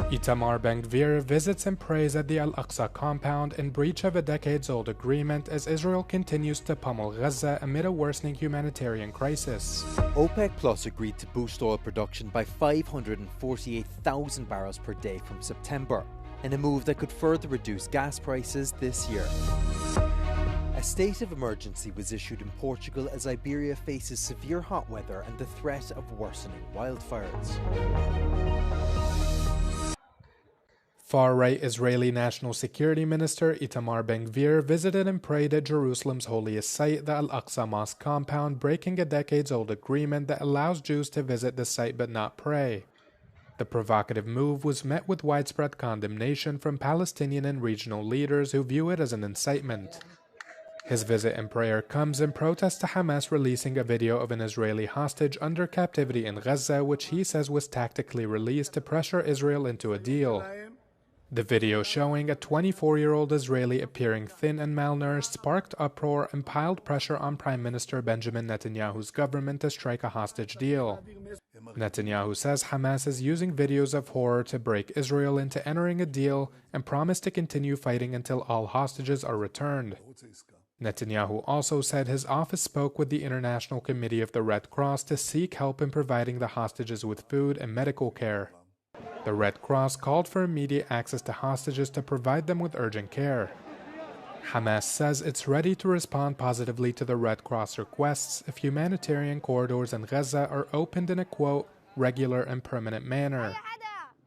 Itamar Ben-Gvir visits and prays at the Al-Aqsa compound in breach of a decades-old agreement as Israel continues to pummel Gaza amid a worsening humanitarian crisis. OPEC Plus agreed to boost oil production by 548,000 barrels per day from September, in a move that could further reduce gas prices this year. A state of emergency was issued in Portugal as Iberia faces severe hot weather and the threat of worsening wildfires. Far-right Israeli National Security Minister Itamar Ben-Gvir visited and prayed at Jerusalem's holiest site, the Al-Aqsa Mosque compound, breaking a decades-old agreement that allows Jews to visit the site but not pray. The provocative move was met with widespread condemnation from Palestinian and regional leaders who view it as an incitement. His visit and prayer comes in protest to Hamas releasing a video of an Israeli hostage under captivity in Gaza, which he says was tactically released to pressure Israel into a deal. The video showing a 24-year-old Israeli appearing thin and malnourished sparked uproar and piled pressure on Prime Minister Benjamin Netanyahu's government to strike a hostage deal. Netanyahu says Hamas is using videos of horror to break Israel into entering a deal and promised to continue fighting until all hostages are returned. Netanyahu also said his office spoke with the International Committee of the Red Cross to seek help in providing the hostages with food and medical care. The Red Cross called for immediate access to hostages to provide them with urgent care. Hamas says it's ready to respond positively to the Red Cross requests if humanitarian corridors in Gaza are opened in a, quote, regular and permanent manner.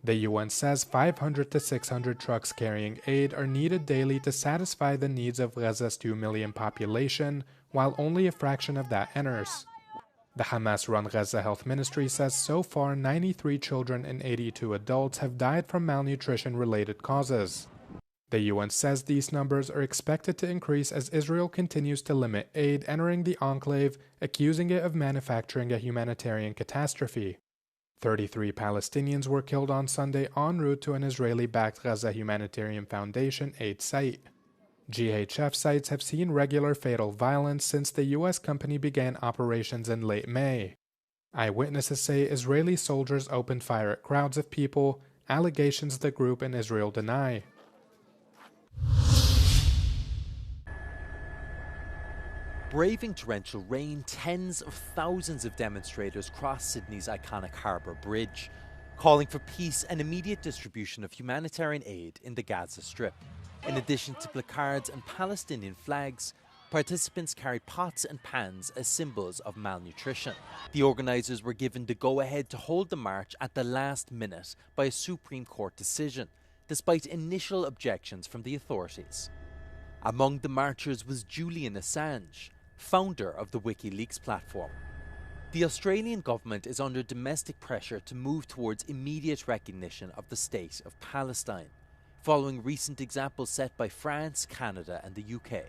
The UN says 500 to 600 trucks carrying aid are needed daily to satisfy the needs of Gaza's 2 million population, while only a fraction of that enters. The Hamas-run Gaza Health Ministry says so far 93 children and 82 adults have died from malnutrition-related causes. The UN says these numbers are expected to increase as Israel continues to limit aid entering the enclave, accusing it of manufacturing a humanitarian catastrophe. 33 Palestinians were killed on Sunday en route to an Israeli-backed Gaza Humanitarian Foundation aid site. GHF sites have seen regular fatal violence since the U.S. company began operations in late May. Eyewitnesses say Israeli soldiers opened fire at crowds of people, allegations the group and Israel deny. Braving torrential rain, tens of thousands of demonstrators crossed Sydney's iconic Harbour Bridge, calling for peace and immediate distribution of humanitarian aid in the Gaza Strip. In addition to placards and Palestinian flags, participants carried pots and pans as symbols of malnutrition. The organisers were given the go-ahead to hold the march at the last minute by a Supreme Court decision, despite initial objections from the authorities. Among the marchers was Julian Assange, founder of the WikiLeaks platform. The Australian government is under domestic pressure to move towards immediate recognition of the state of Palestine, following recent examples set by France, Canada and the UK.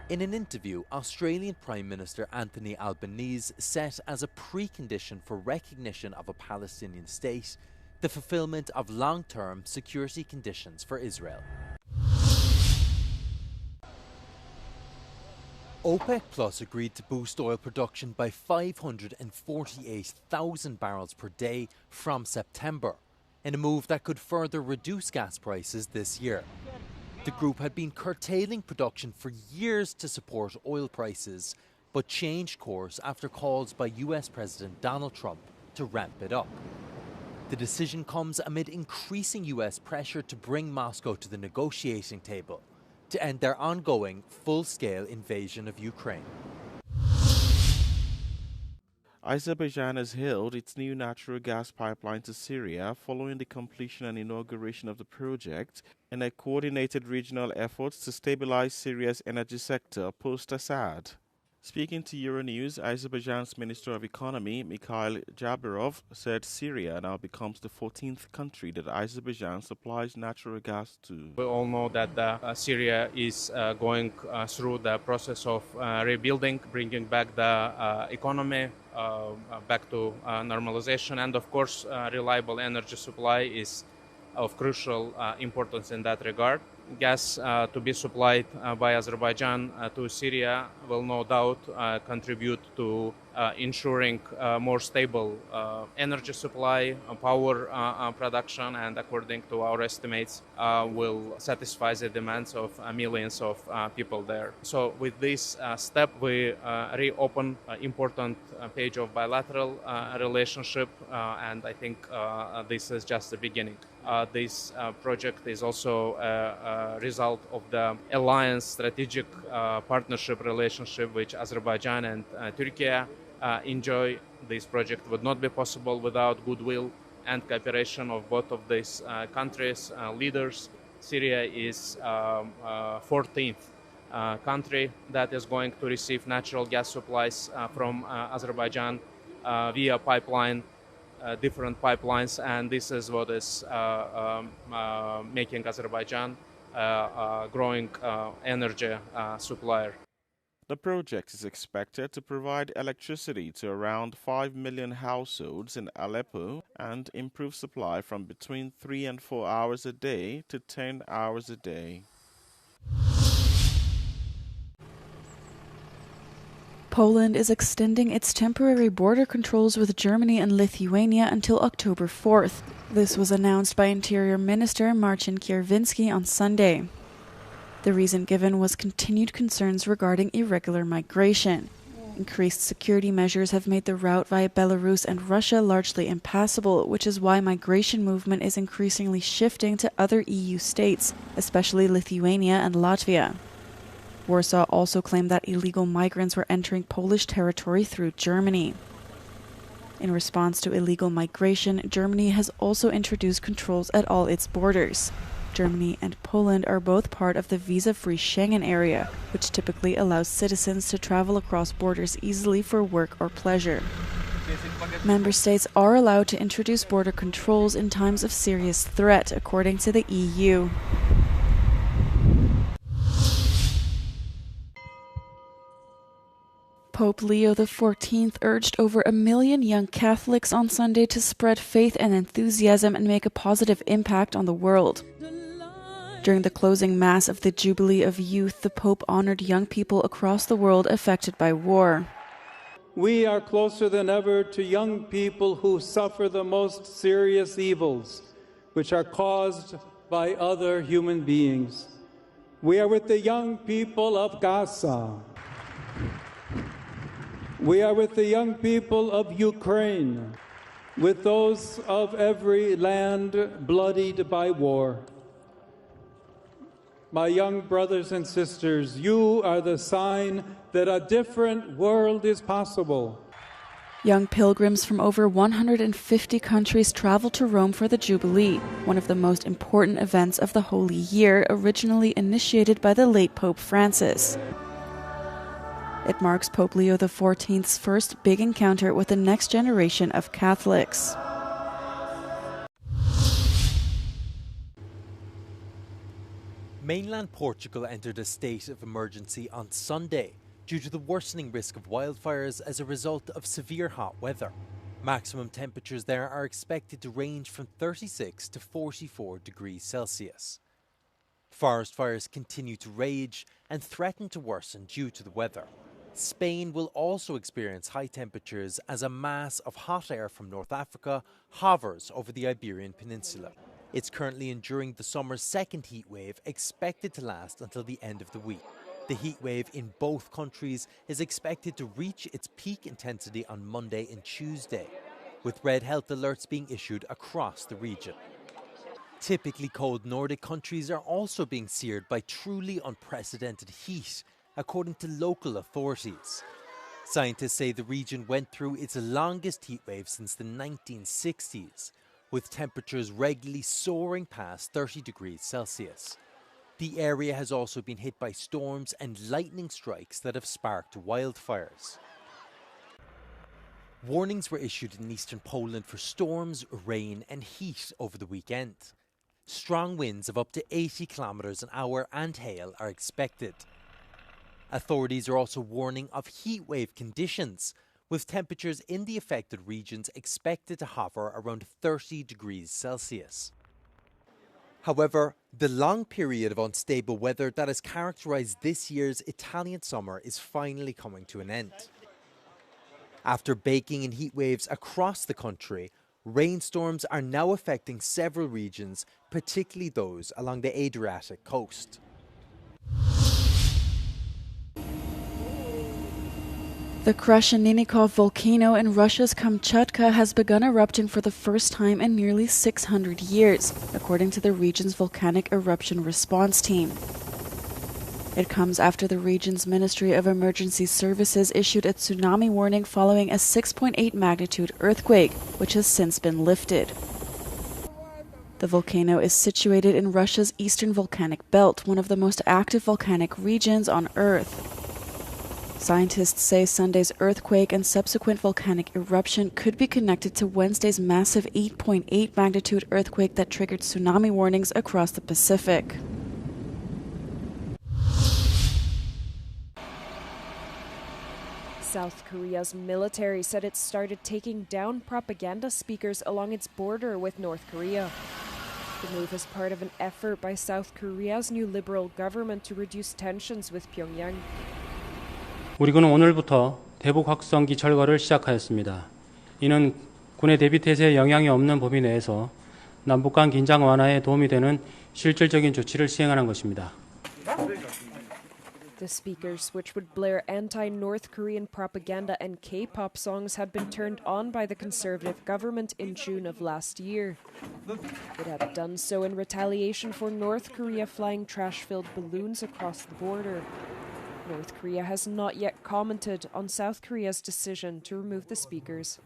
In an interview, Australian Prime Minister Anthony Albanese set as a precondition for recognition of a Palestinian state the fulfilment of long-term security conditions for Israel. OPEC Plus agreed to boost oil production by 548,000 barrels per day from September, in a move that could further reduce gas prices this year. The group had been curtailing production for years to support oil prices, but changed course after calls by US President Donald Trump to ramp it up. The decision comes amid increasing US pressure to bring Moscow to the negotiating table to end their ongoing full-scale invasion of Ukraine. Azerbaijan has hailed its new natural gas pipeline to Syria following the completion and inauguration of the project in a coordinated regional effort to stabilize Syria's energy sector post-Assad. Speaking to Euronews, Azerbaijan's Minister of Economy, Mikhail Jabarov, said Syria now becomes the 14th country that Azerbaijan supplies natural gas to. We all know that Syria is going through the process of rebuilding, bringing back the economy back to normalization, and of course reliable energy supply is of crucial importance in that regard. gas to be supplied by Azerbaijan to Syria will no doubt contribute to ensuring more stable energy supply, power production, and according to our estimates, will satisfy the demands of millions of people there. So with this step, we reopen important page of bilateral relationship, and I think this is just the beginning. This project is also a result of the alliance strategic partnership relationship which Azerbaijan and Turkey enjoy. This project would not be possible without goodwill and cooperation of both of these countries' leaders. Syria is 14th country that is going to receive natural gas supplies from Azerbaijan via pipeline, different pipelines, and this is what is making Azerbaijan a growing energy supplier. The project is expected to provide electricity to around 5 million households in Aleppo and improve supply from between 3 and 4 hours a day to 10 hours a day. Poland is extending its temporary border controls with Germany and Lithuania until October 4th. This was announced by Interior Minister Marcin Kierwiński on Sunday. The reason given was continued concerns regarding irregular migration. Increased security measures have made the route via Belarus and Russia largely impassable, which is why migration movement is increasingly shifting to other EU states, especially Lithuania and Latvia. Warsaw also claimed that illegal migrants were entering Polish territory through Germany. In response to illegal migration, Germany has also introduced controls at all its borders. Germany and Poland are both part of the visa-free Schengen area, which typically allows citizens to travel across borders easily for work or pleasure. Member states are allowed to introduce border controls in times of serious threat, according to the EU. Pope Leo XIV urged over 1 million young Catholics on Sunday to spread faith and enthusiasm and make a positive impact on the world. During the closing Mass of the Jubilee of Youth, the Pope honored young people across the world affected by war. We are closer than ever to young people who suffer the most serious evils, which are caused by other human beings. We are with the young people of Gaza. We are with the young people of Ukraine, with those of every land bloodied by war. My young brothers and sisters, you are the sign that a different world is possible. Young pilgrims from over 150 countries travel to Rome for the Jubilee, one of the most important events of the Holy Year, originally initiated by the late Pope Francis. It marks Pope Leo XIV's first big encounter with the next generation of Catholics. Mainland Portugal entered a state of emergency on Sunday due to the worsening risk of wildfires as a result of severe hot weather. Maximum temperatures there are expected to range from 36 to 44 degrees Celsius. Forest fires continue to rage and threaten to worsen due to the weather. Spain will also experience high temperatures as a mass of hot air from North Africa hovers over the Iberian Peninsula. It's currently enduring the summer's second heat wave, expected to last until the end of the week. The heat wave in both countries is expected to reach its peak intensity on Monday and Tuesday, with red health alerts being issued across the region. Typically cold Nordic countries are also being seared by truly unprecedented heat, according to local authorities. Scientists say the region went through its longest heat wave since the 1960s, with temperatures regularly soaring past 30 degrees Celsius. The area has also been hit by storms and lightning strikes that have sparked wildfires. Warnings were issued in eastern Poland for storms, rain and heat over the weekend. Strong winds of up to 80 kilometers an hour and hail are expected. Authorities are also warning of heat wave conditions, with temperatures in the affected regions expected to hover around 30 degrees Celsius. However, the long period of unstable weather that has characterized this year's Italian summer is finally coming to an end. After baking in heat waves across the country, rainstorms are now affecting several regions, particularly those along the Adriatic coast. The Krasheninnikov volcano in Russia's Kamchatka has begun erupting for the first time in nearly 600 years, according to the region's volcanic eruption response team. It comes after the region's Ministry of Emergency Services issued a tsunami warning following a 6.8 magnitude earthquake, which has since been lifted. The volcano is situated in Russia's eastern volcanic belt, one of the most active volcanic regions on Earth. Scientists say Sunday's earthquake and subsequent volcanic eruption could be connected to Wednesday's massive 8.8 magnitude earthquake that triggered tsunami warnings across the Pacific. South Korea's military said it started taking down propaganda speakers along its border with North Korea. The move is part of an effort by South Korea's new liberal government to reduce tensions with Pyongyang. 우리 군은 오늘부터 대북 확성기 철거를 시작하였습니다. 이는 군의 대비태세에 영향이 없는 범위 내에서 남북 간 긴장 완화에 도움이 되는 실질적인 조치를 시행하는 것입니다. The speakers, which would blare anti-North Korean propaganda and K-pop songs, had been turned on by the conservative government in June of last year. It had done so in retaliation for North Korea flying trash-filled balloons across the border. North Korea has not yet commented on South Korea's decision to remove the speakers.